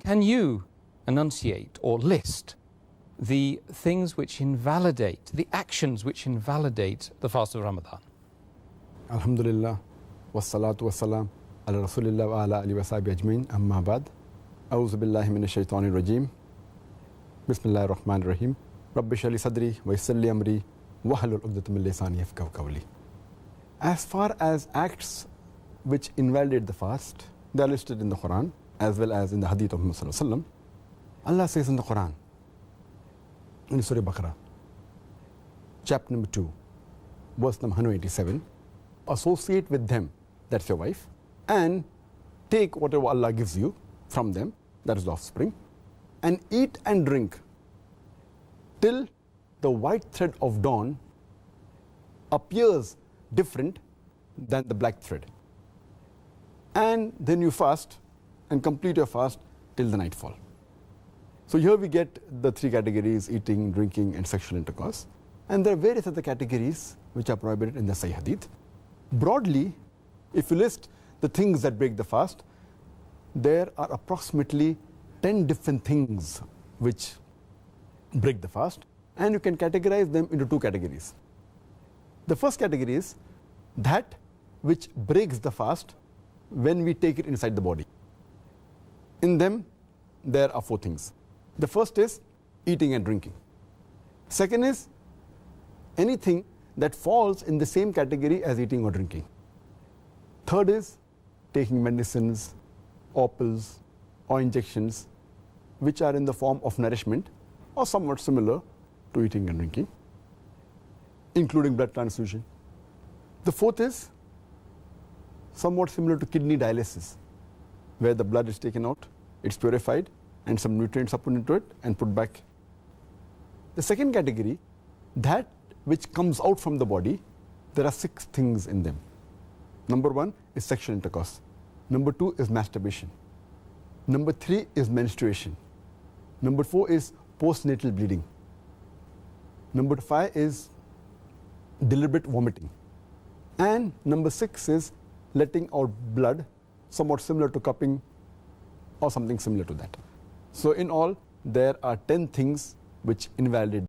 Can you enunciate or list the things which invalidate, the actions which invalidate the fast of Ramadan? Alhamdulillah, wassalatu wassalam ala rasulillah wa ala alihi wa sahbihi ajmain, amma ba'd. A'udhu billahi minash shaitanir rajim. Bismillahir rahmanir rahim. Rabbi shrah li sadri wa yassir li amri wahlul 'uqdatam min lisani yafqahu qawli. As far as acts which invalidate the fast, they are listed in the Quran as well as in the hadith of Muhammad sallallahu alaihi wasallam. Allah says in the Quran, in Surah Baqarah, chapter number 2, verse number 187, associate with them, that's your wife, and take whatever Allah gives you from them, that is the offspring, and eat and drink till the white thread of dawn appears different than the black thread. And then you fast and complete your fast till the nightfall. So here we get the three categories: eating, drinking, and sexual intercourse. And there are various other categories which are prohibited in the Sahih Hadith. Broadly, if you list the things that break the fast, there are approximately 10 different things which break the fast, and you can categorize them into two categories. The first category is that which breaks the fast when we take it inside the body. In them, there are four things. The first is eating and drinking. Second is anything that falls in the same category as eating or drinking. Third is taking medicines, or pills, or injections, which are in the form of nourishment or somewhat similar to eating and drinking, including blood transfusion. The fourth is somewhat similar to kidney dialysis, where the blood is taken out, it's purified, and some nutrients are put into it and put back. The second category, that which comes out from the body, there are 6 things in them. Number 1 is sexual intercourse. Number 2 is masturbation. Number 3 is menstruation. Number 4 is postnatal bleeding. Number 5 is deliberate vomiting. And number 6 is letting out blood, somewhat similar to cupping or something similar to that. So in all, there are 10 things which invalidate